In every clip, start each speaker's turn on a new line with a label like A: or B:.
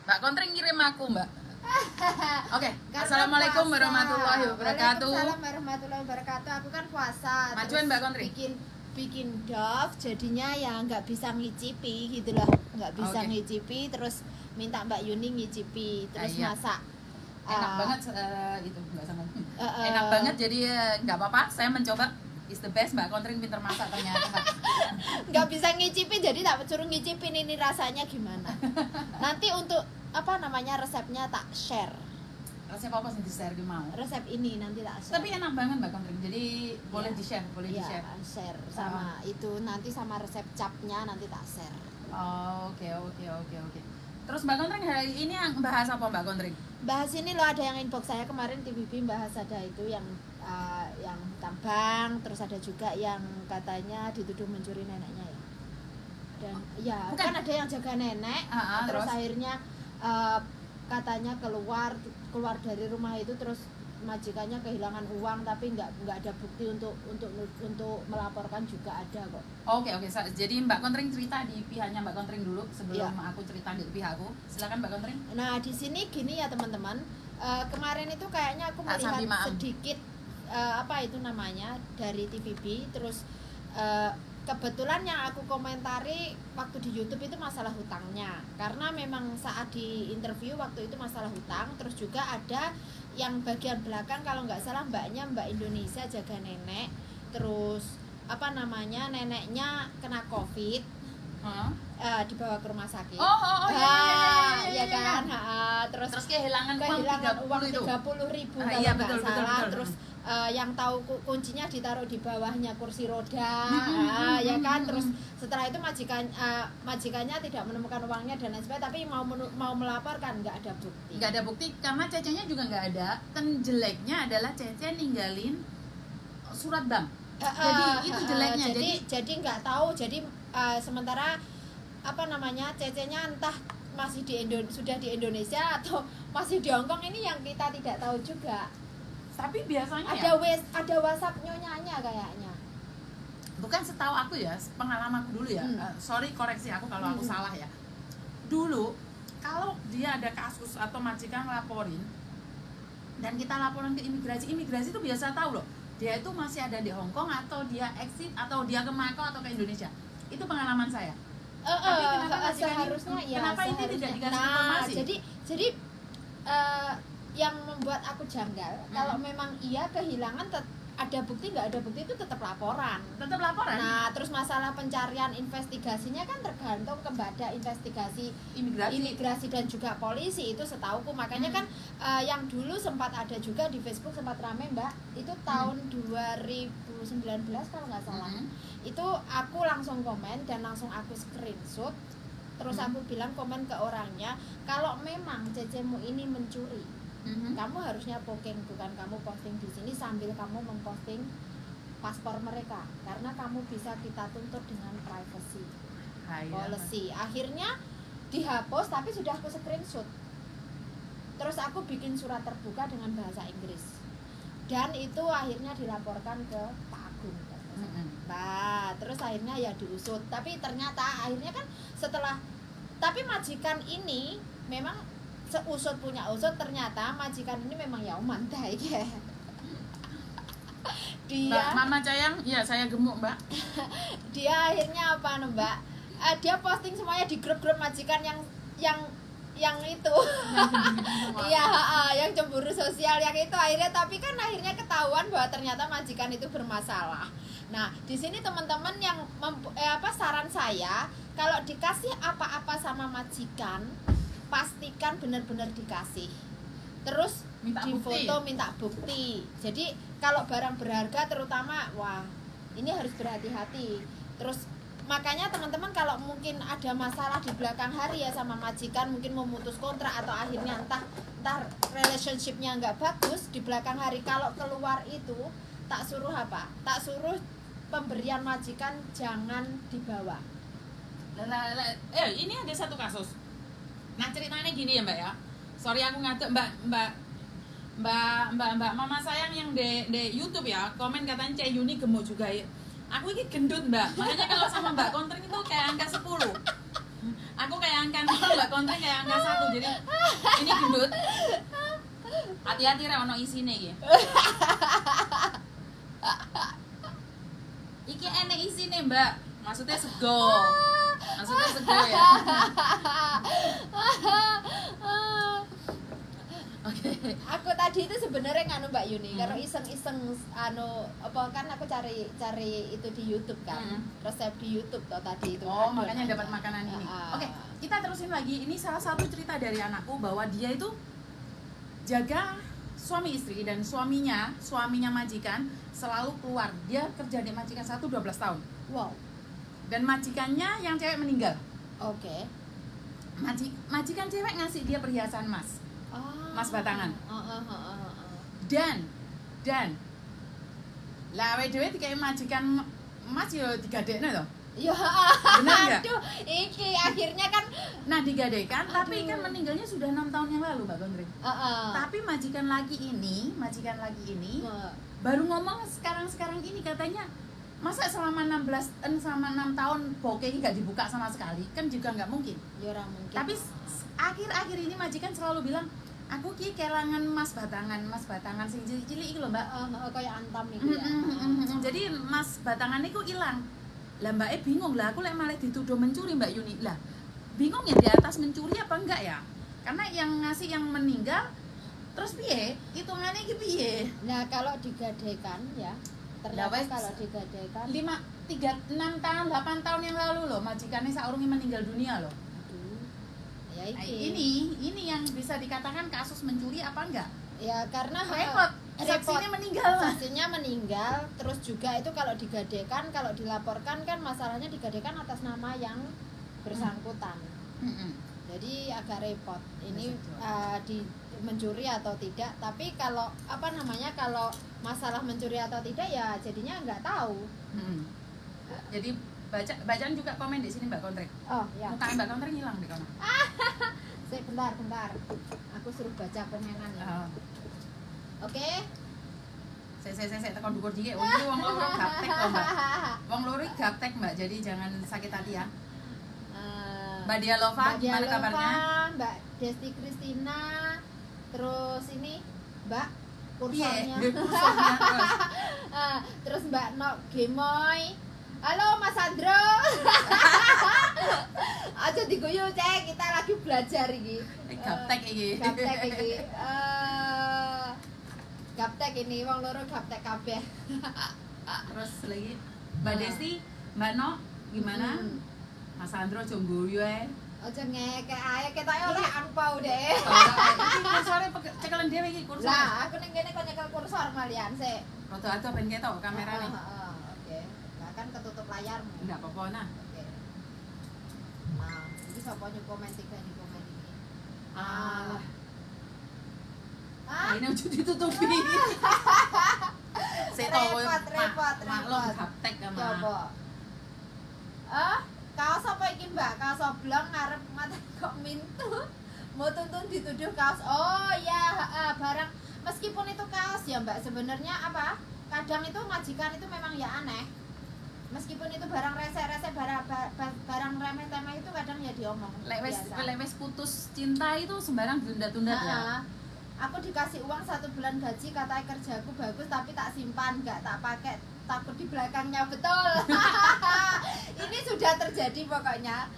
A: Mbak Kontring kirim aku, Mbak. Oke, assalamualaikum warahmatullahi wabarakatuh.
B: Waalaikumsalam warahmatullahi wabarakatuh. Aku kan puasa.
A: Majuan Mbak Kontring.
B: Bikin Dove, jadinya ya nggak bisa ngicipi gitu loh, nggak bisa ngicipi, terus minta Mbak Yuni ngicipi, terus masak.
A: Enak banget itu nggak sama. Enak banget, jadi nggak apa-apa. Saya mencoba. Is the best, Mbak Kontring pinter masak ternyata.
B: Nggak bisa ngicipi, jadi tak suruh ngicipin ini rasanya gimana. Nanti untuk apa namanya resepnya tak share.
A: Resep apa sih di-share mau?
B: Resep ini nanti tak share.
A: Tapi enak banget Mbak Kontring. Jadi boleh di-share, boleh di-share.
B: Share sama itu nanti sama resep capnya nanti tak share.
A: Oke. Terus Mbak Kontring hari ini yang bahas apa Mbak Kontring?
B: Bahas ini loh, ada yang inbox saya kemarin TVB bahas, ada itu yang hutang bank, terus ada juga yang katanya dituduh mencuri neneknya ya. Dan ya bukan. Kan ada yang jaga nenek, terus akhirnya katanya keluar dari rumah itu, terus majikannya kehilangan uang tapi nggak ada bukti untuk melaporkan juga ada kok.
A: Oke. Jadi Mbak Kontring cerita di pihaknya Mbak Kontring dulu sebelum aku cerita di pihakku. Silakan Mbak Kontring.
B: Nah di sini gini ya teman-teman, kemarin itu kayaknya aku melihat sedikit apa itu namanya dari TVB, terus kebetulan yang aku komentari waktu di YouTube itu masalah hutangnya, karena memang saat di interview waktu itu masalah hutang. Terus juga ada yang bagian belakang kalau nggak salah Mbak Indonesia jaga nenek, terus apa namanya neneknya kena COVID, dibawa ke rumah sakit. Iya kan. Terus kehilangan uang 30.000 kalau nggak salah. Terus yang tahu kuncinya ditaruh di bawahnya kursi roda, ya kan. Terus setelah itu majikannya tidak menemukan uangnya dan lain sebagainya, tapi mau melaporkan nggak ada bukti
A: karena Cecenya juga nggak ada. Kan jeleknya adalah Cece ninggalin surat bank. Jadi itu jeleknya.
B: Jadi nggak tahu. Jadi sementara apa namanya Cecenya entah masih sudah di Indonesia atau masih di Hongkong, ini yang kita tidak tahu juga.
A: Tapi biasanya
B: ada WhatsApp nyonyanya kayaknya.
A: Bukan setahu aku ya, pengalamanku dulu ya. Sorry koreksi aku kalau aku salah ya. Dulu kalau dia ada kasus atau majikan laporin dan kita laporan ke imigrasi itu biasa tahu loh. Dia itu masih ada di Hongkong atau dia exit atau dia ke Macau atau ke Indonesia. Itu pengalaman saya. Tapi kenapa
B: seharusnya
A: kenapa ini tidak dikasih informasi?
B: Jadi yang membuat aku janggal, kalau memang ia kehilangan ada bukti nggak ada bukti itu tetap laporan. Nah terus masalah pencarian investigasinya kan tergantung kepada investigasi imigrasi dan juga polisi, itu setauku. Makanya kan yang dulu sempat ada juga di Facebook, sempat rame Mbak, itu tahun 2019 kalau nggak salah. Itu aku langsung komen dan langsung aku screenshot. Terus aku bilang komen ke orangnya, kalau memang cecemu ini mencuri, kamu harusnya booking, bukan kamu posting di sini sambil kamu memposting paspor mereka, karena kamu bisa kita tuntut dengan privacy policy. Akhirnya dihapus, tapi sudah aku screenshot. Terus aku bikin surat terbuka dengan bahasa Inggris, dan itu akhirnya dilaporkan ke Pak Agung. Nah, terus akhirnya ya diusut, tapi ternyata akhirnya kan tapi majikan ini memang seusut punya usut, ternyata majikan ini memang ya mantai ya. Dia
A: Mbak Mama Cayang, ya saya gemuk Mbak.
B: Dia akhirnya apa Mbak? Dia posting semuanya di grup-grup majikan yang itu. Iya, yang cemburu sosial yang itu akhirnya, tapi kan akhirnya ketahuan bahwa ternyata majikan itu bermasalah. Nah, di sini teman-teman yang saran saya, kalau dikasih apa-apa sama majikan, pastikan benar-benar dikasih. Terus difoto, minta bukti. Jadi kalau barang berharga terutama, wah ini harus berhati-hati. Terus makanya teman-teman kalau mungkin ada masalah di belakang hari ya sama majikan, mungkin memutus kontrak atau akhirnya entah relationshipnya nggak bagus di belakang hari, kalau keluar itu tak suruh pemberian majikan jangan dibawa.
A: Ini ada satu kasus. Nah ceritanya gini ya Mbak ya. Sorry aku ngatur Mbak Mama Sayang yang di YouTube ya, komen katanya Cek Yuni gemuk juga ya. Aku ini gendut Mbak. Makanya kalau sama Mbak Kontring itu kayak angka 10. Aku kayak angka Mbak Kontre kayak angka 1. Jadi ini gendut. Hati-hati ra ono isine iki. Iki enek isine, Mbak. Maksudnya sego. Maksudnya sego ya. Oke.
B: Aku tadi itu sebenarnya nganu Mbak Yuni, karo iseng-iseng apa kan aku cari itu di YouTube kan. Resep di YouTube toh tadi itu.
A: Oh, makanya dapat makanan ini. Oke, kita terusin lagi. Ini salah satu cerita dari anakku bahwa dia itu jaga suami istri dan suaminya majikan selalu keluar. Dia kerja di majikan 12 tahun.
B: Wow.
A: Dan majikannya yang cewek meninggal.
B: Oke.
A: Majikan cewek ngasih dia perhiasan emas. Mas batangan. Dan lah awake dhewe dikai majikan emas yo digadekne to.
B: Ya,
A: benar nggak?
B: aduh, iki akhirnya kan
A: Nah digadaikan, tapi kan meninggalnya sudah 6 tahun yang lalu Mbak Gondreng. Tapi majikan lagi ini baru ngomong sekarang ini katanya masa selama 6 tahun bokeh nggak dibuka sama sekali, kan juga nggak mungkin.
B: Ya ora mungkin.
A: Tapi akhir-akhir ini majikan selalu bilang, aku ki kelangan mas batangan sing cilik-cilik iki lho Mbak.
B: Kayak antam iku ya.
A: Jadi mas batangan iku ilang. Lah Mbak bingung lah, aku lek malah dituduh mencuri Mbak Yuni. Lah bingung ya di atas mencuri apa enggak ya? Karena yang ngasih yang meninggal, terus piye? Hitungannya iki piye?
B: Nah, kalau digadaikan ya, ternyata kalau digadaikan
A: 6 tahun, 8 tahun yang lalu loh, majikannya saurungi meninggal dunia loh.
B: Aduh. Ya
A: Nah, ini yang bisa dikatakan kasus mencuri apa enggak?
B: Ya karena
A: Repot. Saksinya meninggal.
B: Saksinya meninggal, terus juga itu kalau digadaikan, kalau dilaporkan kan masalahnya digadaikan atas nama yang bersangkutan. Jadi agak repot. Ini di mencuri atau tidak, tapi kalau kalau masalah mencuri atau tidak ya jadinya nggak tahu.
A: Jadi bacaan juga komen di sini Mbak Kontrek.
B: Oh ya.
A: Muka Mbak Kontrek hilang di kono.
B: Bentar. Aku suruh baca komenan ya. Oke.
A: Saya tekan dukur dikit. Wong loro gaptek kok Mbak. Wong loro gaptek Mbak, jadi jangan sakit hati ya. Mbak Dialova, gimana kabarnya?
B: Mbak Desti Kristina, terus ini Mbak kursornya.
A: Kursornya terus.
B: Terus Mbak Nok Gemoy. Halo Mas Andro. Aja diguyu cek, kita lagi belajar iki.
A: Gaptek iki.
B: Gaptek ini, wong loro gaptek kabeh.
A: Terus lagi Mbak Desti, Mbak Nok, gimana? Mas Andro jonggoyo ae.
B: Aja ngekek ae ketoke oleh angpau deh.
A: Iki kursore cekelan dhewe iki kursor.
B: Lah, aku ning kene kok nyekel kursor malian sik.
A: Rada-rada ben ketok kamerane.
B: Oke. Lah kan ketutup layarmu.
A: Enggak apa-apa nah.
B: Oke. Nah, iki sapa nyup komen tiga di komen ini?
A: Ini udah ditutupi.
B: Repot.
A: Maklum gaptek sama.
B: Coba. Kaos apa iki Mbak? Kaos oblong ngarep mata kok mintu. Mau tuntun dituduh kaos. Oh ya, barang meskipun itu kaos ya Mbak, sebenarnya apa? Kadang itu majikan itu memang ya aneh. Meskipun itu barang rese-rese, barang remeh-temeh itu kadang ya diomong.
A: Lek wis putus cinta itu sembarang tunda-tunda ya.
B: Aku dikasih uang 1 bulan gaji, katanya kerjaku bagus tapi tak simpan, nggak tak pakai, takut di belakangnya. Betul. Ini sudah terjadi pokoknya.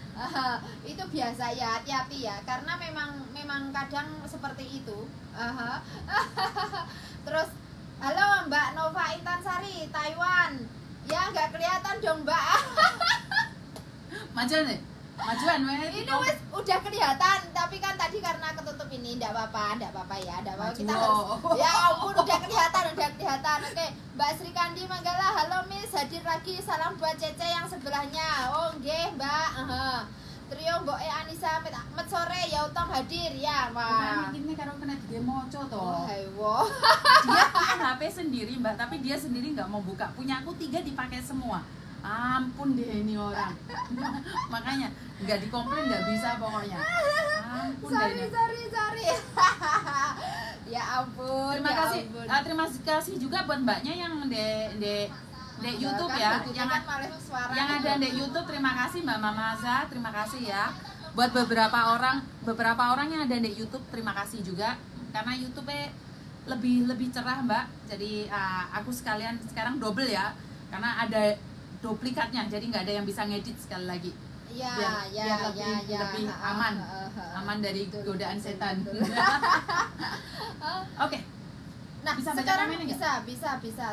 B: Itu biasa ya, hati-hati ya, karena memang kadang seperti itu. Terus halo Mbak Nova Intansari Taiwan. Ya nggak kelihatan dong Mbak.
A: Majuan
B: ini wes udah kelihatan, tapi kan tadi karena ketutup ini enggak apa-apa ya, enggak apa-apa. Kita harus, ya ampun udah kelihatan. Oke, Mbak Sri Kandi Manggala, halo Miss, hadir lagi, salam buat Cece yang sebelahnya. Oh nggih Mbak. Trio Mbok Anissa met sore ya utang hadir ya. Wah.
A: Ini karo kena digemoco to.
B: Oh, hewo.
A: Dia punya HP sendiri Mbak, tapi dia sendiri nggak mau buka. Punya aku 3 dipakai semua. Ampun deh ini orang. Makanya nggak dikomplain nggak bisa pokoknya. Ampun
B: Sorry. Ya ampun.
A: Terima kasih juga buat mbaknya yang di YouTube
B: kan,
A: ya, yang ada di YouTube, terima kasih Mbak Mamaza, terima kasih ya. Buat beberapa orang yang ada di YouTube, terima kasih juga karena YouTube lebih cerah Mbak. Jadi aku sekalian sekarang double ya, karena ada duplikatnya, jadi nggak ada yang bisa ngedit sekali lagi. Biar lebih aman dari godaan setan. Oke.
B: Nah, sekarang bisa.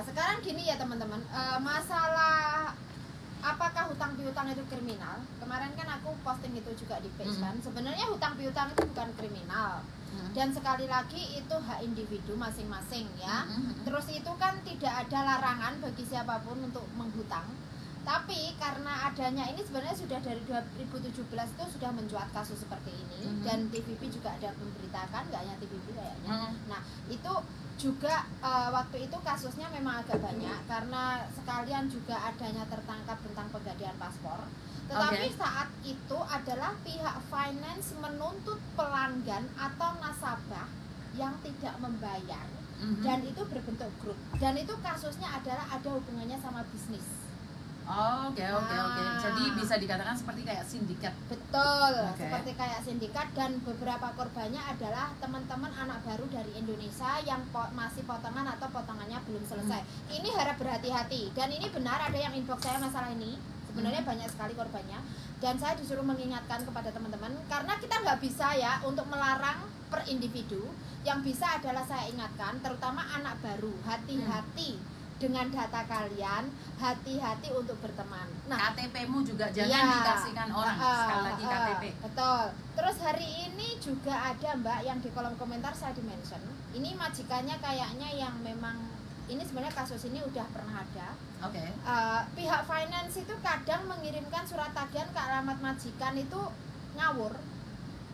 B: Sekarang gini ya teman-teman, masalah apakah hutang piutang itu kriminal? Kemarin kan aku posting itu juga di page kan. Sebenarnya hutang piutang itu bukan kriminal. Dan sekali lagi itu hak individu masing-masing ya. Terus itu kan tidak ada larangan bagi siapapun untuk menghutang. Tapi karena adanya ini sebenarnya sudah dari 2017 itu sudah mencuat kasus seperti ini. Dan TVP juga ada memberitakan, nggak hanya TVP kayaknya. Nah itu juga waktu itu kasusnya memang agak banyak karena sekalian juga adanya tertangkap tentang penggadaian paspor. Tetapi saat itu adalah pihak finance menuntut pelanggan atau nasabah yang tidak membayar dan itu berbentuk grup. Dan itu kasusnya adalah ada hubungannya sama bisnis.
A: Oke. Jadi bisa dikatakan seperti kayak sindikat.
B: Betul, seperti kayak sindikat, dan beberapa korbannya adalah teman-teman anak baru dari Indonesia yang masih potongan atau potongannya belum selesai. Ini harap berhati-hati, dan ini benar ada yang inbox saya masalah ini. Sebenarnya banyak sekali korbannya, dan saya disuruh mengingatkan kepada teman-teman karena kita nggak bisa ya untuk melarang per individu. Yang bisa adalah saya ingatkan, terutama anak baru, hati-hati dengan data kalian, hati-hati untuk berteman. Nah,
A: KTP-mu juga jangan dikasihkan orang, sekali lagi KTP.
B: Betul. Terus hari ini juga ada Mbak yang di kolom komentar saya di-mention. Ini majikannya kayaknya yang memang, ini sebenarnya kasus ini udah pernah ada. Pihak finance itu kadang mengirimkan surat tagihan ke alamat majikan itu ngawur.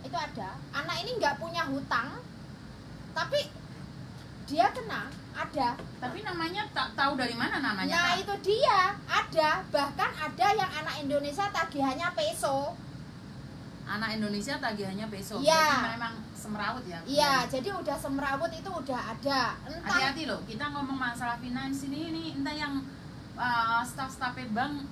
B: Itu ada. Anak ini nggak punya hutang, tapi dia kena. Ada,
A: tapi namanya tak tahu dari mana namanya.
B: Nah, itu dia, ada, bahkan ada yang anak Indonesia tagihannya peso.
A: Anak Indonesia tagihannya peso.
B: Iya.
A: Memang semrawut ya.
B: Iya, jadi udah semrawut itu udah ada.
A: Hati-hati loh, kita ngomong masalah finance ini entah yang staff-staff bank.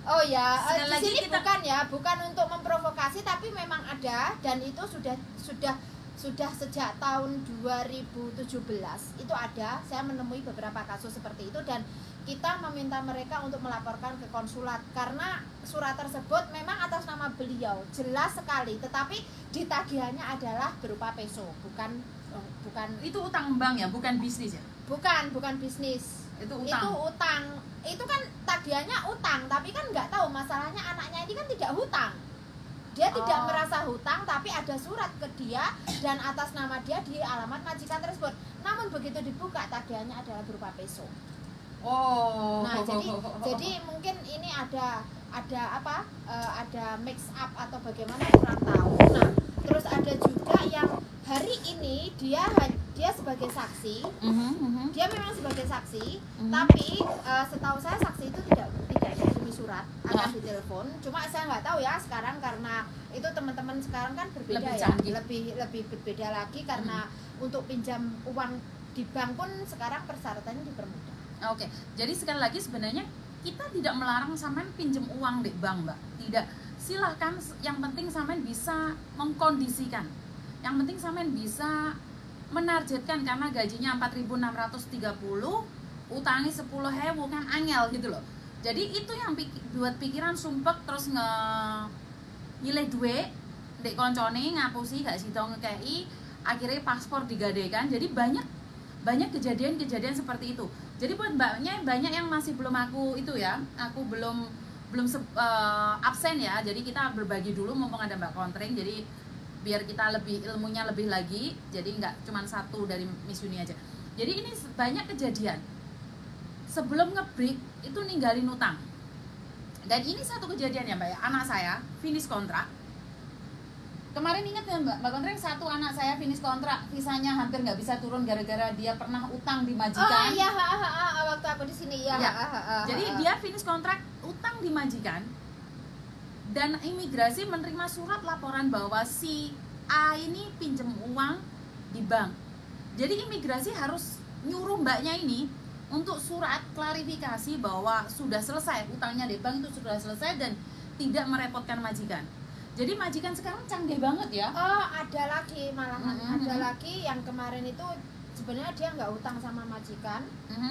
B: Oh ya, di sini
A: kita...
B: bukan untuk memprovokasi, tapi memang ada, dan itu sudah sejak tahun 2017 itu ada. Saya menemui beberapa kasus seperti itu dan kita meminta mereka untuk melaporkan ke konsulat karena surat tersebut memang atas nama beliau jelas sekali, tetapi ditagihannya adalah berupa peso, bukan
A: itu utang bank ya, bukan bisnis ya?
B: Bukan bisnis. Itu utang. Itu kan tagihannya utang, tapi kan nggak tahu masalahnya anaknya ini kan tidak hutang. Dia tidak merasa hutang, tapi ada surat ke dia dan atas nama dia di alamat majikan tersebut. Namun begitu dibuka tagihannya adalah berupa peso. Nah, jadi mungkin ini ada mix up atau bagaimana kurang tahu. Nah, terus ada juga yang hari ini dia sebagai saksi. Dia memang sebagai saksi, tapi setahu saya saksi itu tidak dikirimi surat atau ditelepon. Cuma saya nggak tahu ya sekarang karena itu teman-teman sekarang kan berbeda lebih berbeda lagi karena untuk pinjam uang di bank pun sekarang persyaratannya dipermudah.
A: Oke, jadi sekali lagi sebenarnya kita tidak melarang sampean pinjam uang di bank, Mbak. Tidak, silahkan. Yang penting sampean bisa mengkondisikan. Yang penting sampean bisa menargetkan karena gajinya 4.630, utangi 10.000 kan angel gitu loh. Jadi itu yang buat pikiran sumpek terus nyilih duit ndek koncone ngapusi gak sida ngekei, akhirnya paspor digadaikan. Jadi banyak kejadian-kejadian seperti itu. Jadi buat mbaknya banyak yang masih belum aku belum absen ya. Jadi kita berbagi dulu mumpung ada Mbak Kontring. Jadi biar kita ilmunya lebih lagi. Jadi nggak cuma satu dari Miss Uni aja. Jadi ini banyak kejadian. Sebelum nge-break itu ninggalin utang. Dan ini satu kejadian ya Mbak ya. Anak saya finish kontrak. Kemarin ingat ya Mbak Kontring, satu anak saya finish kontrak, visanya hampir nggak bisa turun gara-gara dia pernah utang di majikan.
B: Oh iya, waktu aku di sini ya.
A: Jadi dia finish kontrak, utang di majikan, dan imigrasi menerima surat laporan bahwa si A ini pinjam uang di bank. Jadi imigrasi harus nyuruh mbaknya ini untuk surat klarifikasi bahwa sudah selesai utangnya di bank itu sudah selesai dan tidak merepotkan majikan. Jadi majikan sekarang canggih banget ya.
B: Oh, ada lagi malahan. Ada lagi yang kemarin itu sebenarnya dia nggak utang sama majikan,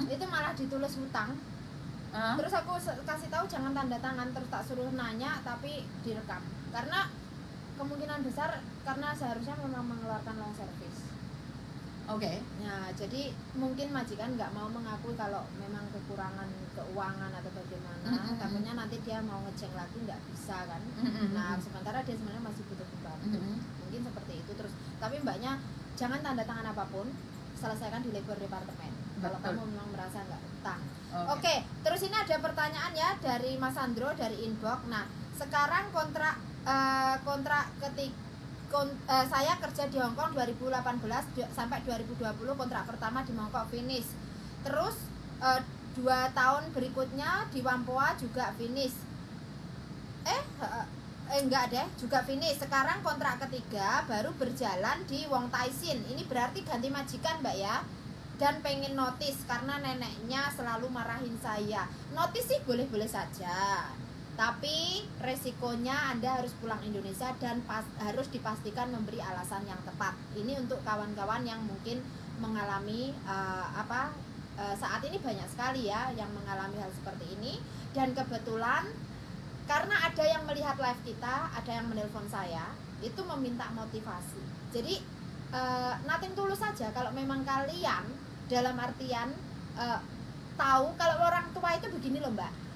B: itu malah ditulis hutang. Terus aku kasih tahu jangan tanda tangan, terus tak suruh nanya tapi direkam. Karena kemungkinan besar karena seharusnya memang mengeluarkan long service.
A: Oke.
B: Nah, jadi mungkin majikan nggak mau mengakui kalau memang kekurangan keuangan atau bagaimana. Takutnya nanti dia mau ngecek lagi nggak bisa kan. Nah, sementara dia sebenarnya masih butuh dibantu. Mungkin seperti itu terus. Tapi mbaknya jangan tanda tangan apapun, selesaikan di labor departemen. Kalau kamu memang merasa nggak utang. Oke, terus ini ada pertanyaan ya dari Mas Sandro dari inbox. Nah, sekarang kontrak saya kerja di Hong Kong 2018 sampai 2020, kontrak pertama di Mongkok finish. Terus 2 tahun berikutnya di Whampoa juga finish. Enggak deh, juga finish. Sekarang kontrak ketiga baru berjalan di Wong Tai Sin. Ini berarti ganti majikan, Mbak ya. Dan pengen notice karena neneknya selalu marahin saya. Notice sih boleh-boleh saja. Tapi resikonya Anda harus pulang Indonesia dan harus dipastikan memberi alasan yang tepat. Ini untuk kawan-kawan yang mungkin mengalami saat ini banyak sekali ya yang mengalami hal seperti ini. Dan kebetulan karena ada yang melihat live kita, ada yang menelpon saya, itu meminta motivasi. Jadi nothing tulus saja kalau memang kalian dalam artian tahu kalau orang tua itu begini loh Mbak.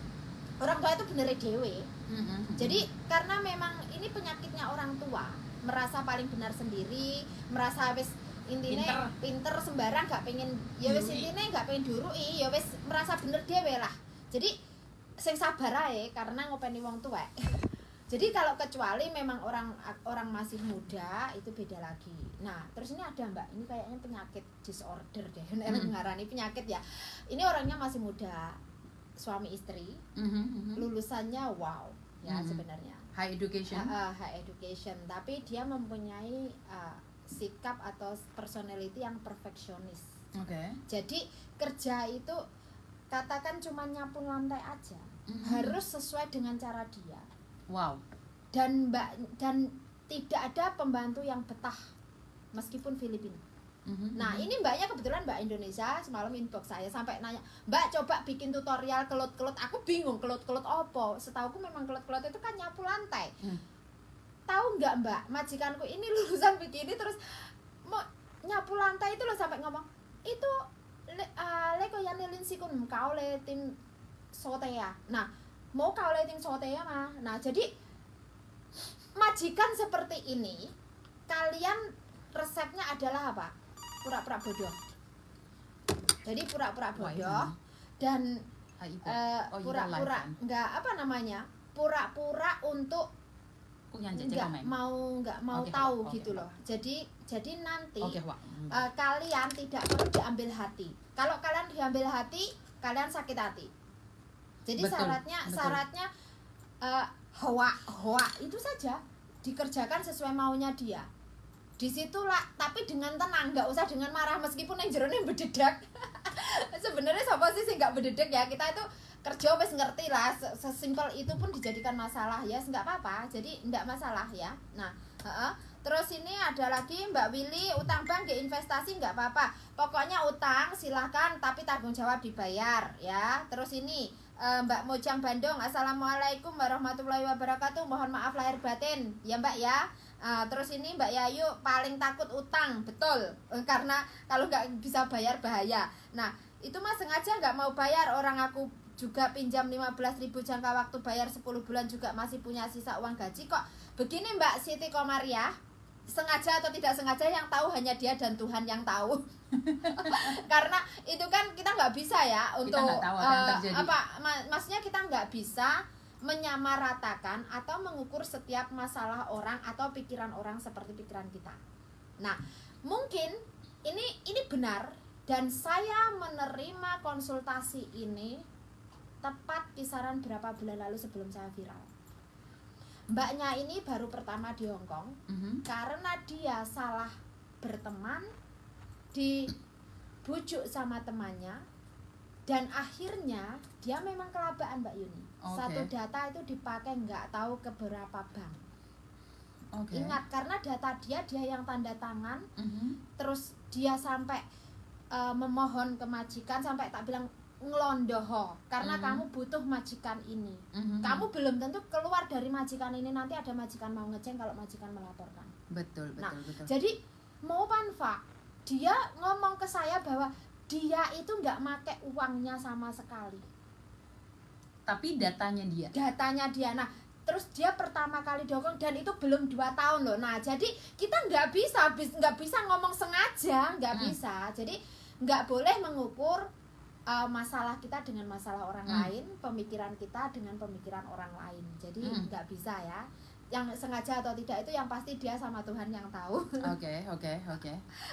B: Orang tua itu bener dewe. Jadi karena memang ini penyakitnya orang tua, merasa paling benar sendiri, merasa wis intine pinter sembarang gak pengen ya wis intine gak pengen durui, ya wis merasa bener dewe lah. Jadi sing sabar ae karena ngopeni wong tuwek. Jadi kalau kecuali memang orang masih muda itu beda lagi. Nah, terus ini ada Mbak, ini kayaknya penyakit disorder deh. Ngarani penyakit ya. Ini orangnya masih muda. Suami istri, lulusannya wow ya sebenarnya
A: high education,
B: tapi dia mempunyai sikap atau personality yang perfeksionis. Jadi kerja itu katakan cuma nyapu lantai aja, harus sesuai dengan cara dia. Dan tidak ada pembantu yang betah meskipun Filipina. Nah ini mbaknya kebetulan mbak Indonesia, semalam inbox saya sampai nanya, Mbak coba bikin tutorial kelut-kelut. Aku bingung kelut-kelut opo. Setauku memang kelut-kelut itu kan nyapu lantai. Tahu nggak Mbak, majikanku ini lulusan begini terus mau nyapu lantai itu loh, sampai ngomong itu leko yang nilin sikun kau le tim sotea. Nah mau kau le tim sotea mah. Nah jadi majikan seperti ini, kalian resepnya adalah apa? Pura-pura bodoh. Jadi pura-pura bodoh dan pura-pura nggak pura-pura untuk nggak mau tahu gitu loh. Jadi nanti kalian tidak perlu diambil hati. Kalau kalian diambil hati, kalian sakit hati. Jadi syaratnya hoa itu saja, dikerjakan sesuai maunya dia. Disitulah, tapi dengan tenang, nggak usah dengan marah meskipun yang jerone bededak. Sebenarnya siapa sih nggak bededak ya, kita itu kerja wes ngerti lah, sesimpel itu pun dijadikan masalah ya, nggak apa-apa, jadi nggak masalah ya. Nah terus ini ada lagi Mbak Willy, utang bank ke investasi nggak apa-apa, pokoknya utang silahkan tapi tanggung jawab dibayar ya. Terus ini Mbak Mojang Bandung, Assalamualaikum warahmatullahi wabarakatuh, mohon maaf lahir batin ya Mbak ya. Terus ini Mbak Yayu, paling takut utang, betul, karena kalau nggak bisa bayar bahaya. Nah itu mah sengaja nggak mau bayar, orang aku juga pinjam 15.000 jangka waktu bayar 10 bulan juga masih punya sisa uang gaji kok. Begini Mbak Siti Komaria, sengaja atau tidak sengaja yang tahu hanya dia dan Tuhan yang tahu. Karena itu kan kita nggak bisa ya untuk maksudnya kita nggak bisa menyamaratakan atau mengukur setiap masalah orang atau pikiran orang seperti pikiran kita. Nah, mungkin ini benar dan saya menerima konsultasi ini tepat kisaran berapa bulan lalu sebelum saya viral. Mbaknya ini baru pertama di Hong Kong karena dia salah berteman, dibujuk sama temannya, Dan akhirnya dia memang kelabaan Mbak Yuni. Satu data itu dipakai nggak tahu ke berapa bank. Ingat, karena data dia yang tanda tangan, terus dia sampai memohon ke majikan, sampai tak bilang ngelondoh karena kamu butuh majikan ini. Kamu belum tentu keluar dari majikan ini, nanti ada majikan mau ngeceng kalau majikan melaporkan.
A: Betul.
B: Jadi mau Panfa, dia ngomong ke saya bahwa dia itu nggak make uangnya sama sekali.
A: Tapi datanya dia. Nah,
B: terus dia pertama kali dokong dan itu belum 2 tahun loh. Nah, jadi kita nggak bisa ngomong sengaja, nggak bisa. Jadi nggak boleh mengukur masalah kita dengan masalah orang lain, pemikiran kita dengan pemikiran orang lain. Jadi nggak bisa ya. Yang sengaja atau tidak itu yang pasti dia sama Tuhan yang tahu.
A: Oke.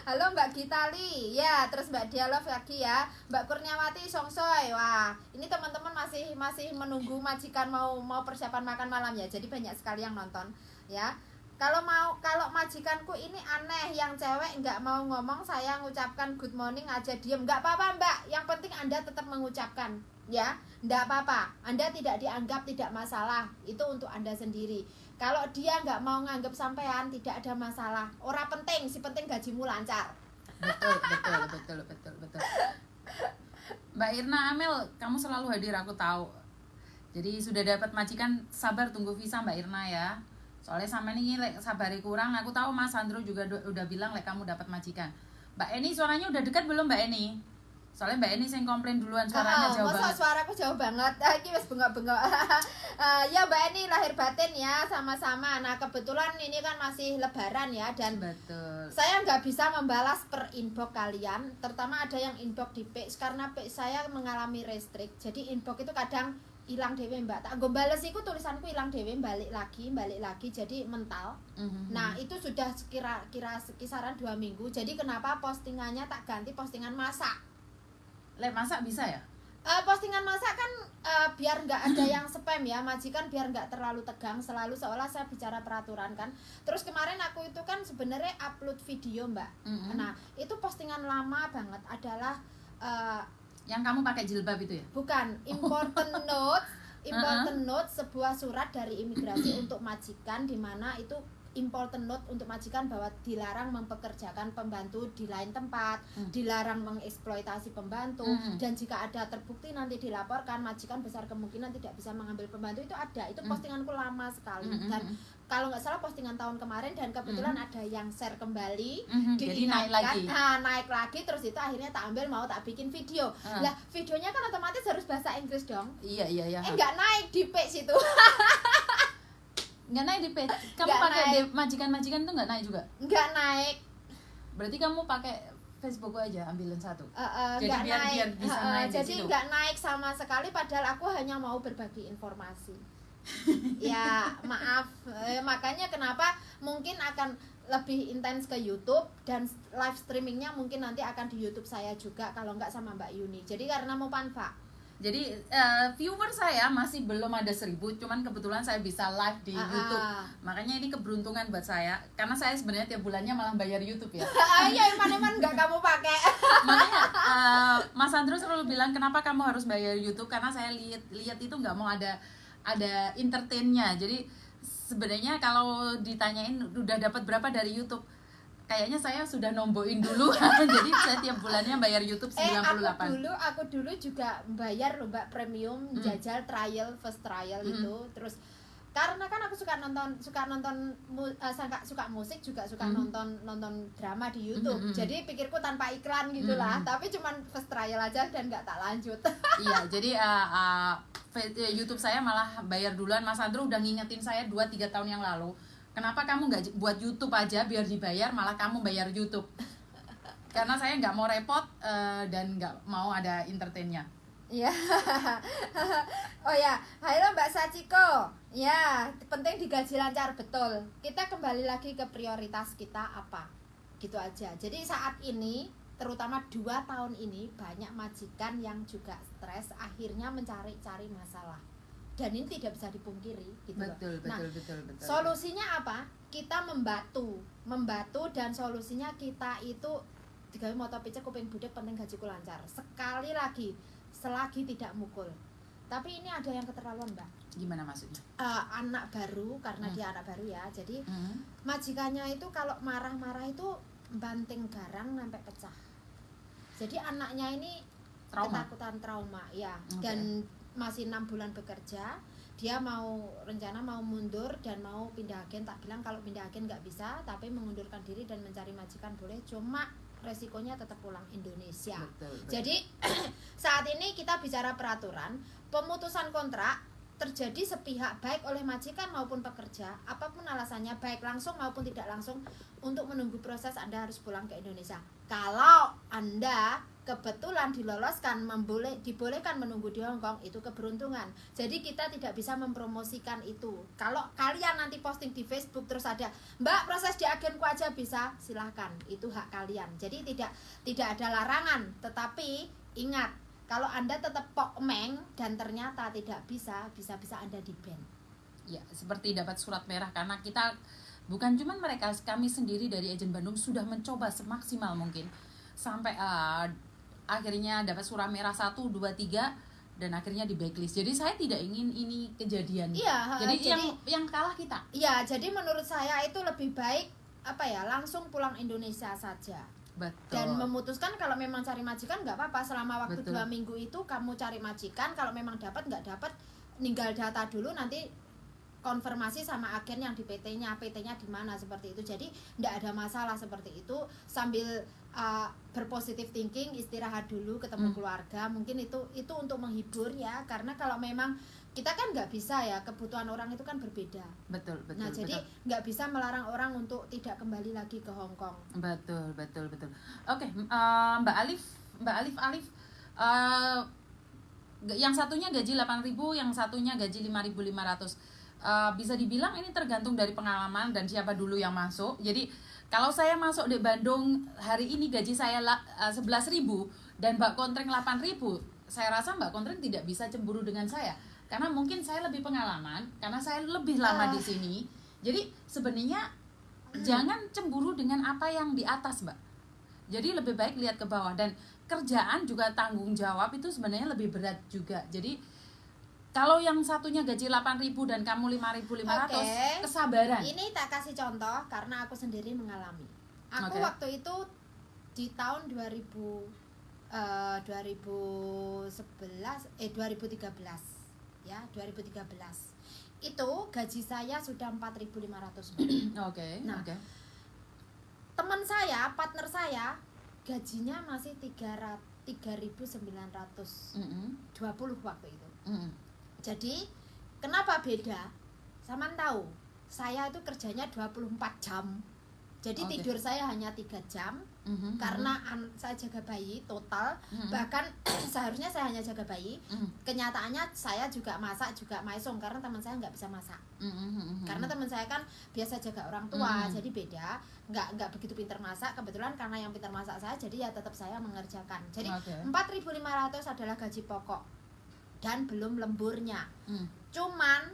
B: Halo Mbak Gitali, ya terus Mbak Dialog lagi ya, Mbak Kurniawati Songsoy. Wah, ini teman-teman masih menunggu majikan mau persiapan makan malam ya. Jadi banyak sekali yang nonton ya. Kalau majikanku ini aneh, yang cewek nggak mau ngomong, saya ngucapkan good morning aja diem. Nggak apa-apa Mbak, yang penting Anda tetap mengucapkan ya. Nggak apa-apa, Anda tidak dianggap, tidak masalah. Itu untuk Anda sendiri. Kalau dia nggak mau nganggap sampean, tidak ada masalah. Ora penting, si penting gajimu lancar.
A: Betul. Mbak Irna Amel, kamu selalu hadir, aku tahu. Jadi sudah dapat majikan, sabar tunggu visa Mbak Irna ya. Soalnya sama ini sabari kurang, aku tahu Mas Sandro juga udah bilang kamu dapat majikan. Mbak Eni suaranya udah dekat belum Mbak Eni? Soalnya Mbak Eni yang komplain duluan, suaranya jauh banget.
B: Suaraku jauh banget. Ini wis bengok-bengok. Ya Mbak Eni lahir batin ya, sama-sama. Nah kebetulan ini kan masih lebaran ya, dan
A: betul.
B: Saya nggak bisa membalas per inbox kalian. Terutama ada yang inbox di page, karena page saya mengalami restrict. Jadi inbox itu kadang hilang dewe Mbak. Tak gue bales iku tulisanku hilang dewe, balik lagi jadi mental. Nah itu sudah kisaran 2 minggu. Jadi kenapa postingannya tak ganti postingan masak?
A: Masak bisa ya?
B: Postingan masak kan biar nggak ada yang spam ya, majikan biar nggak terlalu tegang, selalu seolah saya bicara peraturan kan. Terus kemarin aku itu kan sebenarnya upload video Mbak. Nah itu postingan lama banget adalah
A: yang kamu pakai jilbab itu ya?
B: Bukan, important note sebuah surat dari imigrasi untuk majikan, di mana itu important note untuk majikan bahwa dilarang mempekerjakan pembantu di lain tempat, dilarang mengeksploitasi pembantu, dan jika ada terbukti nanti dilaporkan, majikan besar kemungkinan tidak bisa mengambil pembantu. Itu ada, itu postinganku lama sekali, dan kalau nggak salah postingan tahun kemarin, dan kebetulan ada yang share kembali,
A: jadi naik lagi,
B: terus itu akhirnya tak ambil, mau tak bikin video. Lah videonya kan otomatis harus bahasa Inggris dong.
A: Iya.
B: Nggak naik di page itu.
A: Nggak naik di page. Kamu pakai majikan-majikan itu nggak naik juga?
B: Nggak naik.
A: Berarti kamu pakai Facebook aja, ambilin satu.
B: Jadi
A: biar bisa naik.
B: Jadi nggak naik sama sekali, padahal aku hanya mau berbagi informasi. Ya maaf, makanya kenapa mungkin akan lebih intens ke YouTube, dan live streamingnya mungkin nanti akan di YouTube saya juga, kalau nggak sama Mbak Yuni. Jadi karena mau Panfa.
A: Jadi viewer saya masih belum ada 1000, cuman kebetulan saya bisa live di YouTube. Makanya ini keberuntungan buat saya, karena saya sebenarnya tiap bulannya malah bayar YouTube ya.
B: Iya, eman nggak kamu pakai.
A: Makanya Mas Andro selalu bilang kenapa kamu harus bayar YouTube, karena saya lihat itu nggak mau ada entertainnya. Jadi sebenarnya kalau ditanyain udah dapat berapa dari YouTube, kayaknya saya sudah nomboin dulu. Jadi saya tiap bulannya bayar YouTube 98.
B: Aku dulu juga bayar loh Mbak, premium, jajal first trial itu. Terus karena kan aku suka musik juga, suka nonton drama di YouTube. Jadi pikirku tanpa iklan gitulah, tapi cuman first trial aja dan nggak tak lanjut. Iya,
A: jadi YouTube saya malah bayar duluan. Mas Andro udah ngingetin saya 2-3 tahun yang lalu, kenapa kamu nggak buat YouTube aja biar dibayar, malah kamu bayar YouTube. Karena saya nggak mau repot dan nggak mau ada entertainnya.
B: Iya. Oh ya, halo Mbak Sachiko. Ya, penting digaji lancar, betul. Kita kembali lagi ke prioritas kita apa, gitu aja. Jadi saat ini, terutama 2 tahun ini, banyak majikan yang juga stres, akhirnya mencari-cari masalah. Dan ini tidak bisa dipungkiri gitu.
A: Betul.
B: Solusinya apa? Kita membantu dan solusinya kita itu digawe moto picek kuping budek, penting gajiku lancar. Sekali lagi, selagi tidak mukul. Tapi ini ada yang keterlaluan, Mbak.
A: Gimana maksudnya?
B: Anak baru, karena dia anak baru ya. Jadi majikannya itu kalau marah-marah itu banting garang sampai pecah. Jadi anaknya ini ketakutan trauma ya. Dan masih 6 bulan bekerja. Dia rencana mau mundur dan mau pindah agen. Tak bilang kalau pindah agen nggak bisa, tapi mengundurkan diri dan mencari majikan boleh. Cuma resikonya tetap pulang Indonesia.
A: Betul.
B: Jadi saat ini kita bicara peraturan, pemutusan kontrak terjadi sepihak baik oleh majikan maupun pekerja, apapun alasannya, baik langsung maupun tidak langsung, untuk menunggu proses Anda harus pulang ke Indonesia. Kalau Anda kebetulan diloloskan, dibolehkan menunggu di Hong Kong, itu keberuntungan. Jadi kita tidak bisa mempromosikan itu. Kalau kalian nanti posting di Facebook terus ada, Mbak proses di agenku aja, bisa, silahkan, itu hak kalian. Jadi tidak ada larangan, tetapi ingat, kalau Anda tetap pokmeng dan ternyata tidak bisa Anda di-ban.
A: Ya, seperti dapat surat merah, karena kita bukan cuma mereka, kami sendiri dari Agen Bandung sudah mencoba semaksimal mungkin sampai akhirnya dapat surat merah 1, 2, 3 dan akhirnya di blacklist. Jadi saya tidak ingin ini kejadian.
B: Iya,
A: jadi yang kalah kita.
B: Iya, jadi menurut saya itu lebih baik langsung pulang Indonesia saja.
A: Betul.
B: Dan memutuskan kalau memang cari majikan nggak apa-apa, selama waktu 2 minggu itu kamu cari majikan. Kalau memang dapat, nggak dapat, ninggal data dulu, nanti konfirmasi sama agen yang di PT-nya di mana, seperti itu. Jadi nggak ada masalah seperti itu, sambil berpositif thinking, istirahat dulu, ketemu keluarga. Mungkin itu untuk menghibur ya, karena kalau memang kita kan nggak bisa ya, kebutuhan orang itu kan berbeda.
A: Betul.
B: Nah, jadi nggak bisa melarang orang untuk tidak kembali lagi ke Hong Kong.
A: Betul. Oke, Mbak Alif, yang satunya gaji 8.000, yang satunya gaji 5.500. Bisa dibilang ini tergantung dari pengalaman dan siapa dulu yang masuk. Jadi kalau saya masuk di Bandung hari ini gaji saya 11.000 dan Mbak Kontreng 8.000, saya rasa Mbak Kontreng tidak bisa cemburu dengan saya. Karena mungkin saya lebih pengalaman, karena saya lebih lama di sini. Jadi sebenarnya jangan cemburu dengan apa yang di atas, Mbak. Jadi lebih baik lihat ke bawah, dan kerjaan juga tanggung jawab itu sebenarnya lebih berat juga. Jadi kalau yang satunya gaji 8.000 dan kamu 5.500, kesabaran.
B: Ini tak kasih contoh karena aku sendiri mengalami. Aku waktu itu di tahun 2013 ya, 2013 itu gaji saya sudah 4.500. Teman saya, partner saya, gajinya masih 3.920 waktu itu. Jadi kenapa beda? Saman tahu, saya itu kerjanya 24 jam. Jadi tidur saya hanya 3 jam. Karena saya jaga bayi total. Bahkan seharusnya saya hanya jaga bayi. Kenyataannya saya juga masak, juga maesong, karena teman saya nggak bisa masak. Karena teman saya kan biasa jaga orang tua, jadi beda. Nggak begitu pintar masak. Kebetulan karena yang pintar masak saya, jadi ya tetap saya mengerjakan. Jadi 4.500 adalah gaji pokok dan belum lemburnya. Cuman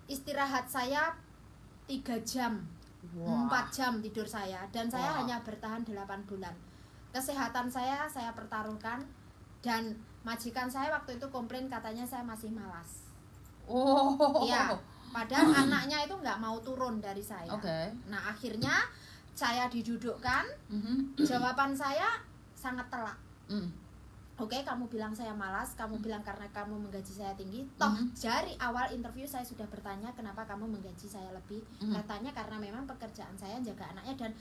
B: istirahat saya 3 jam. 4 jam tidur saya, dan saya hanya bertahan 8 bulan. Kesehatan saya pertaruhkan, dan majikan saya waktu itu komplain, katanya saya masih malas. Iya, padahal anaknya itu nggak mau turun dari saya. Nah, akhirnya saya didudukkan. Jawaban saya sangat telak. Kamu bilang saya malas, kamu bilang karena kamu menggaji saya tinggi. Toh dari awal interview saya sudah bertanya kenapa kamu menggaji saya lebih. Katanya karena memang pekerjaan saya jaga anaknya, dan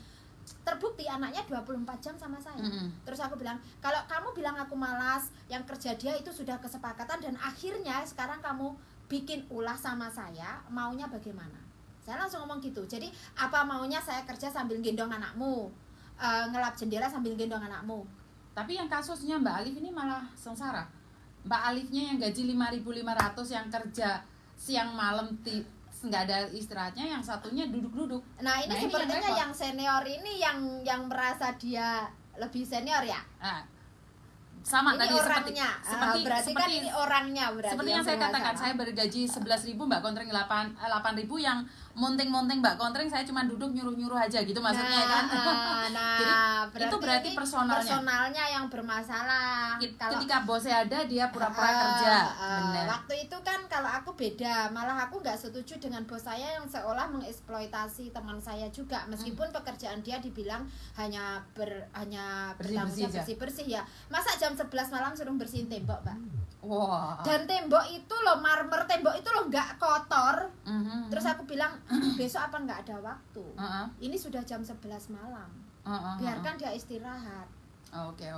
B: terbukti anaknya 24 jam sama saya. Terus aku bilang, kalau kamu bilang aku malas, yang kerja dia itu sudah kesepakatan, dan akhirnya sekarang kamu bikin ulah sama saya, maunya bagaimana? Saya langsung ngomong gitu. Jadi apa maunya saya kerja sambil gendong anakmu, ngelap jendela sambil gendong anakmu?
A: Tapi yang kasusnya Mbak Alif ini malah sengsara. Mbak Alifnya yang gaji 5.500, yang kerja siang malam nggak ada istirahatnya, yang satunya duduk-duduk.
B: Nah, ini sepertinya yang senior ini yang merasa dia lebih senior ya.
A: Sama
B: ini
A: tadi
B: orangnya. Berarti kan ini orangnya.
A: Seperti yang saya katakan, saya bergaji 11.000, Mbak Kontreng 8.000, yang monting-monting Mbak Kontreng saya cuma duduk nyuruh-nyuruh aja gitu maksudnya kan.
B: Nah,
A: jadi itu berarti
B: ini
A: personalnya
B: yang bermasalah.
A: Ketika bosnya ada dia pura-pura kerja. Benar.
B: Waktu itu kan kalau aku beda, malah aku nggak setuju dengan bos saya yang seolah mengeksploitasi teman saya juga, meskipun pekerjaan dia dibilang hanya bersih ya. Masa jam 11 malam suruh bersihin tembok, Mbak?
A: Wah.
B: Dan tembok itu loh, marmer tembok itu loh nggak kotor. Terus aku bilang, besok apa nggak ada waktu? Ini sudah jam 11 malam. Biarkan dia istirahat.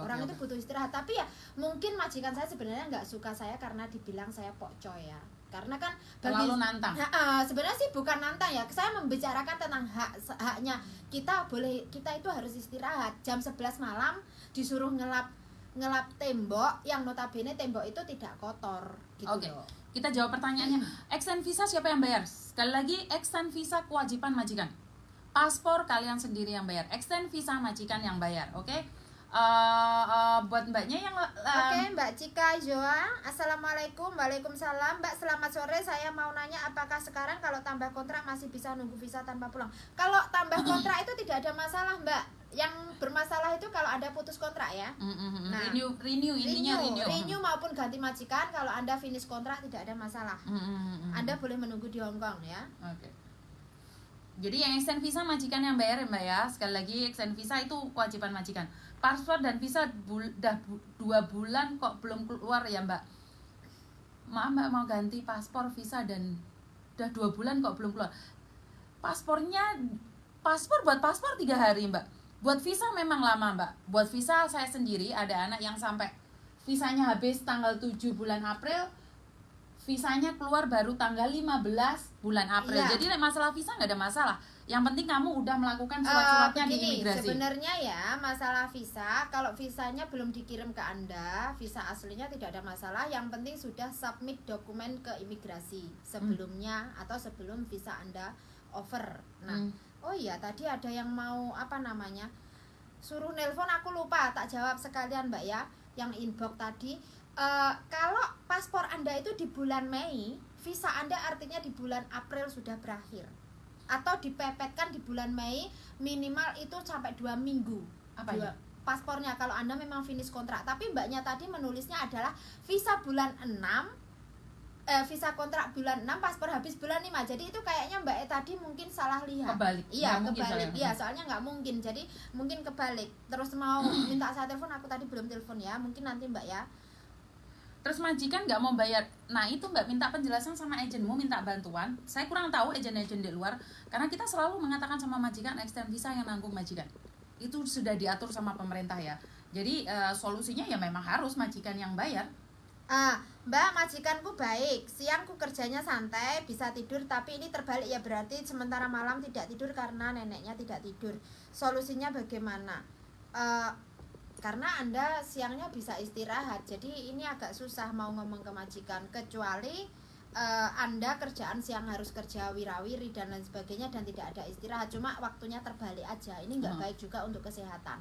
B: Orang itu butuh istirahat. Tapi ya mungkin majikan saya sebenarnya nggak suka saya karena dibilang saya pokcoy ya. Karena kan
A: terlalu nantang.
B: Sebenarnya sih bukan nantang ya. Saya membicarakan tentang haknya kita itu harus istirahat. Jam 11 malam disuruh ngelap tembok yang notabene tembok itu tidak kotor gitu. Loh.
A: Kita jawab pertanyaannya. Extend visa siapa yang bayar? Sekali lagi, extend visa kewajiban majikan. Paspor kalian sendiri yang bayar. Extend visa majikan yang bayar, oke? Buat mbaknya yang
B: Mbak Cika Joa, assalamualaikum. Waalaikumsalam. Mbak, selamat sore. Saya mau nanya, apakah sekarang kalau tambah kontrak masih bisa nunggu visa tanpa pulang? Kalau tambah kontrak itu tidak ada masalah, Mbak. Yang bermasalah itu kalau ada putus kontrak ya.
A: Nah, renew
B: maupun ganti majikan. Kalau Anda finish kontrak tidak ada masalah. Anda boleh menunggu di Hong Kong ya.
A: Jadi yang extend visa majikan yang bayar ya Mbak ya. Sekali lagi, extend visa itu kewajiban majikan. Paspor dan visa udah 2 bulan kok belum keluar ya Mbak. Maaf Mbak, mau ganti paspor, visa dan udah 2 bulan kok belum keluar. Paspor buat paspor 3 hari Mbak. Buat visa memang lama Mbak. Buat visa saya sendiri ada anak yang sampai visanya habis tanggal 7 bulan April, visanya keluar baru tanggal 15 bulan April. Jadi masalah visa nggak ada masalah. Yang penting kamu udah melakukan surat-suratnya di imigrasi.
B: Sebenarnya ya masalah visa, kalau visanya belum dikirim ke Anda, visa aslinya tidak ada masalah. Yang penting sudah submit dokumen ke imigrasi sebelumnya atau sebelum visa Anda over. Nah, oh iya tadi ada yang mau suruh nelpon, aku lupa tak jawab sekalian Mbak ya, yang inbox tadi. Kalau paspor Anda itu di bulan Mei, visa Anda artinya di bulan April sudah berakhir. Atau dipepetkan di bulan Mei, minimal itu sampai 2 minggu. Paspornya kalau Anda memang finish kontrak. Tapi mbaknya tadi menulisnya adalah visa bulan 6, visa kontrak bulan 6, paspor habis bulan 5. Jadi itu kayaknya mbak tadi mungkin salah lihat.
A: Kebalik.
B: Iya, kebalik. Iya, soalnya nggak mungkin. Jadi mungkin kebalik. Terus mau minta saya telepon, aku tadi belum telepon ya. Mungkin nanti mbak ya.
A: Terus majikan nggak mau bayar. Nah itu Mbak minta penjelasan sama agenmu, minta bantuan. Saya kurang tahu agen-agen di luar, karena kita selalu mengatakan sama majikan extend visa yang nanggung majikan. Itu sudah diatur sama pemerintah ya. Jadi solusinya ya memang harus majikan yang bayar.
B: Mbak, majikanku baik, siangku kerjanya santai, bisa tidur, tapi ini terbalik ya, berarti sementara malam tidak tidur karena neneknya tidak tidur. Solusinya bagaimana? Karena Anda siangnya bisa istirahat, jadi ini agak susah mau ngomong ke majikan, kecuali Anda kerjaan siang harus kerja wirawiri dan lain sebagainya dan tidak ada istirahat, cuma waktunya terbalik aja. Ini nggak baik juga untuk kesehatan.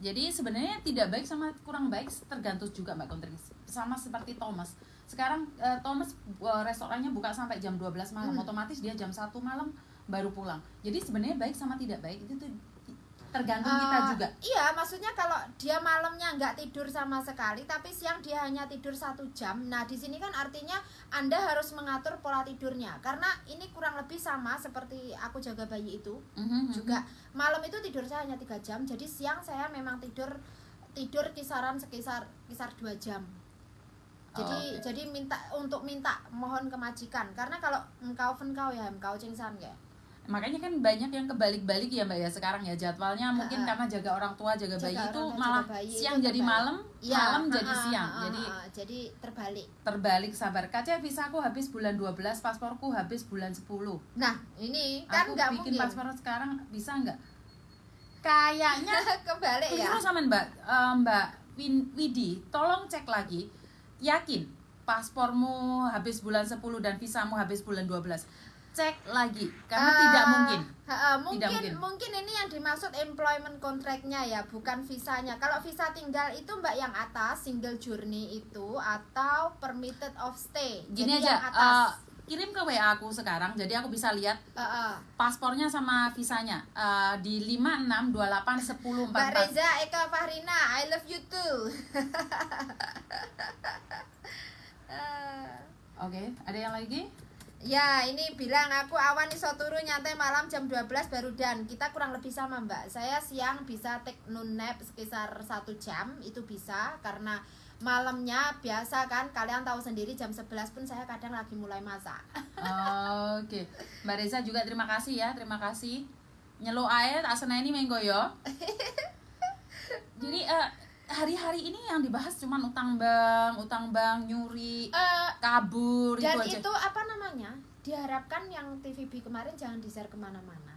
A: Jadi sebenarnya tidak baik sama kurang baik tergantung juga Mbak Kontri. Sama seperti Thomas. Sekarang Thomas restorannya buka sampai jam 12 malam, otomatis dia jam 1 malam baru pulang. Jadi sebenarnya baik sama tidak baik itu tuh tergantung kita juga.
B: Iya, maksudnya kalau dia malamnya nggak tidur sama sekali, tapi siang dia hanya tidur 1 jam. Nah, di sini kan artinya Anda harus mengatur pola tidurnya. Karena ini kurang lebih sama seperti aku jaga bayi itu. Juga malam itu tidur saya hanya 3 jam. Jadi siang saya memang tidur kisaran sekisar 2 jam. Jadi minta mohon ke majikan. Karena kalau engkau cingsan kayak.
A: Makanya kan banyak yang kebalik-balik ya Mbak ya sekarang ya jadwalnya mungkin karena jaga orang tua, jaga bayi itu malah siang jadi malam, malam jadi siang.
B: Jadi
A: terbalik sabar. Kaca visaku habis bulan 12, pasporku habis bulan 10.
B: Nah, ini kan nggak mungkin.
A: Bikin paspor sekarang bisa nggak? Kayaknya
B: kebalik ya.
A: Terus sama Mbak Widi, tolong cek lagi. Yakin paspormu habis bulan 10 dan visamu habis bulan 12. Cek lagi karena tidak mungkin.
B: Mungkin ini yang dimaksud employment contract-nya ya, bukan visanya. Kalau visa tinggal itu Mbak yang atas, single journey itu, atau permitted of stay.
A: Gini
B: jadi
A: aja, kirim ke WA aku sekarang, jadi aku bisa lihat paspornya sama visanya di 56281044.
B: Mbak Reza Eka Fahrina, I love you too.
A: Oke, ada yang lagi?
B: Ya, ini bilang aku awan iso turu nyantai malam jam 12 baru dan. Kita kurang lebih sama, Mbak. Saya siang bisa take noon nap sekitar 1 jam, itu bisa karena malamnya biasa kan, kalian tahu sendiri jam 11 pun saya kadang lagi mulai masak.
A: Oke. Mbak Reza juga terima kasih ya, terima kasih. Nyelo air asena ini menggo yo. Jadi hari-hari ini yang dibahas cuma utang bank, nyuri, kabur
B: Dan
A: itu aja.
B: itu apa namanya? Diharapkan yang TVB kemarin jangan di-share kemana-mana.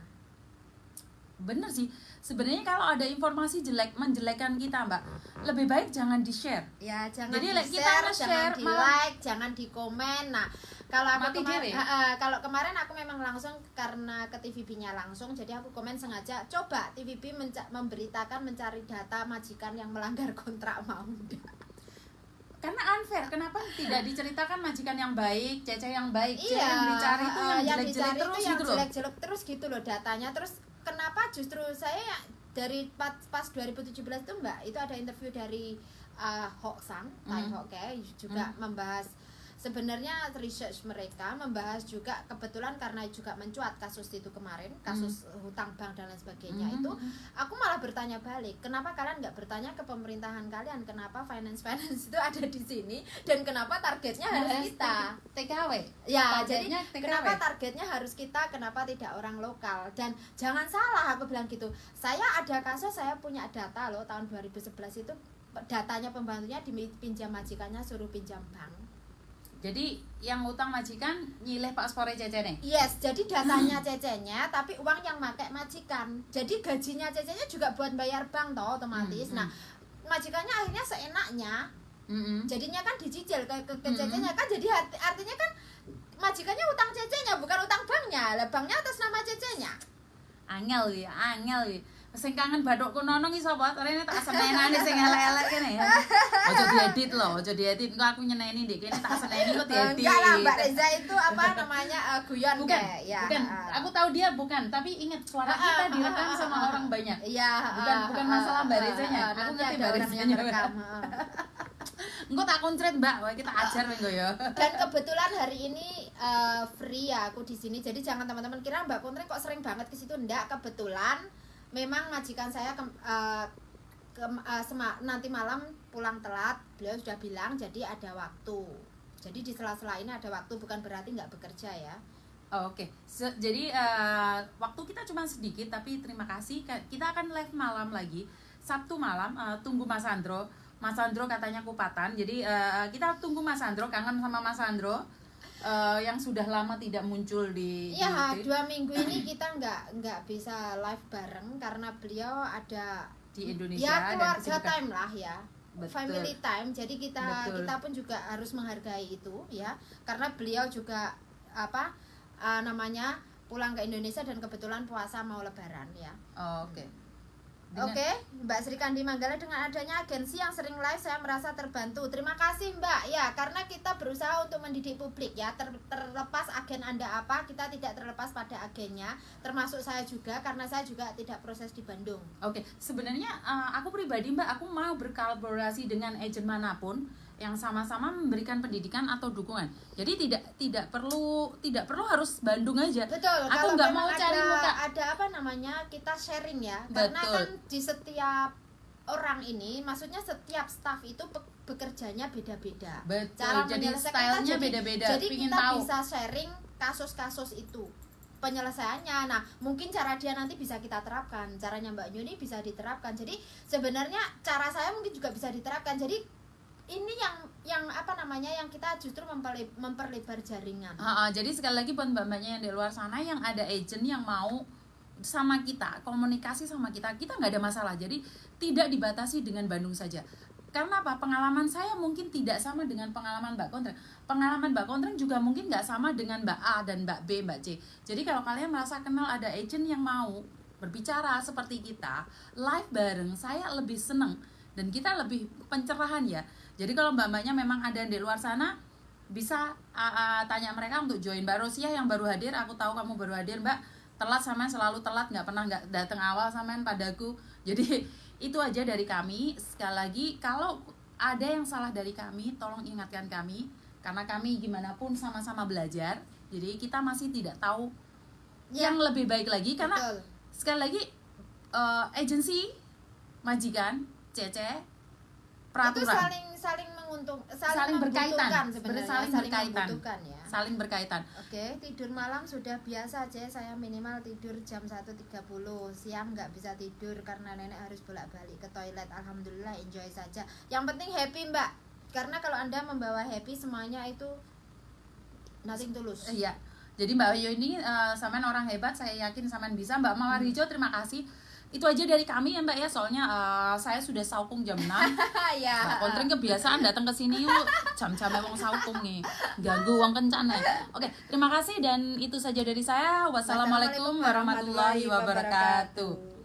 A: Bener sih, sebenarnya kalau ada informasi menjelekkan kita, Mbak, lebih baik jangan di-share.
B: Ya, jangan
A: Jadi
B: di-share,
A: kita
B: jangan
A: nge-share,
B: di-like, jangan di-komen. Nah, kalau aku
A: Mati
B: kemarin
A: dewe.
B: kalau kemarin aku memang langsung karena ke TVB-nya langsung, jadi aku komen sengaja, coba TVB memberitakan mencari data majikan yang melanggar kontrak mau enggak.
A: Karena unfair, kenapa tidak diceritakan majikan yang baik, Cece yang baik,
B: Iya,
A: yang dicari itu yang jelek-jelek
B: dicari
A: terus
B: itu yang
A: gitu loh.
B: jelek-jelek terus gitu loh datanya. Terus kenapa justru saya dari pas 2017 itu Mbak, itu ada interview dari Hok Sang, Tai Hok juga membahas sebenarnya research mereka, membahas juga kebetulan karena juga mencuat kasus itu kemarin, kasus hutang bank dan lain sebagainya. Itu aku malah bertanya balik, kenapa kalian nggak bertanya ke pemerintahan kalian, kenapa finance itu ada di sini dan kenapa targetnya harus kita
A: TKW.
B: ya,
A: Targetnya
B: jadi
A: TKW.
B: kenapa targetnya harus kita, kenapa tidak orang lokal. Dan jangan salah, aku bilang gitu, saya ada kasus, saya punya data loh tahun 2011 itu datanya pembantunya dipinjam majikannya suruh pinjam bank.
A: Jadi yang utang majikan nyileh paspornya Cece nih.
B: Yes, jadi datanya Cecenya tapi uang yang pakai majikan. Jadi gajinya Cecenya juga buat bayar bank toh otomatis. Nah, majikannya akhirnya seenaknya. Jadinya kan dicicil ke Cecenya kan, jadi artinya kan majikannya utang Cecenya bukan utang banknya. Lah banknya atas nama Cecenya.
A: Angel ya. Sing kangen bathukku nono ki sapa? Rene tak senenane sing elek-elek kene ya. Ojo diedit loh, ojo diedit. Engko aku nyeneni ndek kene tak seneni kok diedit.
B: Enggak lah, Mbak Reza itu apa namanya guyon
A: Bukan,
B: kayak ya.
A: bukan. Aku tahu dia bukan, tapi ingat suara kita direkam sama orang banyak.
B: Iya,
A: Bukan masalah Mbak Rezanya. Aku
B: nanti
A: ngerti
B: ada
A: Mbak
B: orang yang
A: Rezanya.
B: merekam.
A: Engko tak koncret, Mbak. Wah, kita ajar mengko ya.
B: Dan kebetulan hari ini free ya aku di sini. Jadi jangan teman-teman kira Mbak Kontreng kok sering banget ke situ. Enggak, kebetulan memang majikan saya nanti malam pulang telat. Beliau sudah bilang jadi ada waktu. Jadi di sela-sela ini ada waktu, bukan berarti nggak bekerja ya.
A: Oke. Jadi waktu kita cuma sedikit, tapi terima kasih. Kita akan live malam lagi. Sabtu malam, tunggu Mas Andro. Mas Andro katanya kupatan. Jadi kita tunggu Mas Andro, kangen sama Mas Andro. Yang sudah lama tidak muncul di
B: Iya,
A: YouTube.
B: 2 minggu ini kita nggak bisa live bareng karena beliau ada
A: Di Indonesia
B: ya
A: dan
B: keluarga
A: kesibukan.
B: time lah ya.
A: Betul.
B: Family time. Jadi kita
A: Betul.
B: pun juga harus menghargai itu ya. Karena beliau juga namanya pulang ke Indonesia dan kebetulan puasa mau lebaran ya.
A: Oke.
B: Oke, Mbak Sri Kandi Manggala, dengan adanya agensi yang sering live saya merasa terbantu. Terima kasih Mbak. Ya, karena kita berusaha untuk mendidik publik ya. Terlepas agen Anda apa, kita tidak terlepas pada agennya. Termasuk saya juga karena saya juga tidak proses di Bandung.
A: Oke, sebenarnya aku pribadi Mbak, aku mau berkolaborasi dengan agen manapun yang sama-sama memberikan pendidikan atau dukungan. Jadi tidak perlu harus Bandung aja.
B: Betul.
A: Aku
B: kalau
A: nggak
B: memang
A: mau cari muka.
B: Ada apa namanya, kita sharing ya.
A: Betul.
B: Karena kan di setiap orang ini, maksudnya setiap staff itu bekerjanya beda-beda.
A: Betul.
B: Cara
A: Jadi
B: menyelesaikan
A: stylenya
B: kita
A: beda-beda.
B: Jadi
A: Pingin
B: kita
A: tahu.
B: bisa sharing kasus-kasus itu, penyelesaiannya. Nah, mungkin cara dia nanti bisa kita terapkan, caranya Mbak Yuni bisa diterapkan. Jadi sebenarnya cara saya mungkin juga bisa diterapkan. Jadi ini yang apa namanya, yang kita justru memperlebar jaringan.
A: Jadi sekali lagi buat mbak-mbaknya yang di luar sana yang ada agent yang mau sama kita, komunikasi sama kita nggak ada masalah. Jadi tidak dibatasi dengan Bandung saja. Karena apa? Pengalaman saya mungkin tidak sama dengan pengalaman Mbak Kontreng. Pengalaman Mbak Kontreng juga mungkin nggak sama dengan Mbak A dan Mbak B, Mbak C. Jadi kalau kalian merasa kenal ada agent yang mau berbicara seperti kita, live bareng, saya lebih seneng dan kita lebih pencerahan ya. Jadi kalau mbak-mbaknya memang ada di luar sana, bisa tanya mereka untuk join. Mbak Rosia yang baru hadir, aku tahu kamu baru hadir Mbak, telat sampean selalu telat, nggak pernah nggak datang awal sampean padaku. Jadi itu aja dari kami. Sekali lagi kalau ada yang salah dari kami, tolong ingatkan kami, karena kami gimana pun sama-sama belajar. Jadi kita masih tidak tahu yang lebih baik lagi, karena
B: Betul.
A: sekali lagi agensi, majikan, cece, peraturan
B: itu saling menguntung,
A: saling berkaitan,
B: sebenarnya,
A: saling berkaitan,
B: membutuhkan ya.
A: saling berkaitan.
B: Oke, tidur malam sudah biasa aja, saya minimal tidur jam 1.30, siang nggak bisa tidur karena nenek harus bolak-balik ke toilet. Alhamdulillah enjoy saja, yang penting happy Mbak, karena kalau Anda membawa happy semuanya itu nothing tulus.
A: Iya, jadi Mbak Ayu ini sampean orang hebat, saya yakin sampean bisa. Mbak Mawar Hijau, terima kasih. Itu aja dari kami ya Mbak ya, soalnya saya sudah saukung jam 6.
B: Ya.
A: Mbak Kontring kebiasaan datang ke sini yuk jam-jamnya wong saukung nih, ganggu wong kencan ya. Oke, terima kasih dan itu saja dari saya. Wassalamualaikum warahmatullahi wabarakatuh.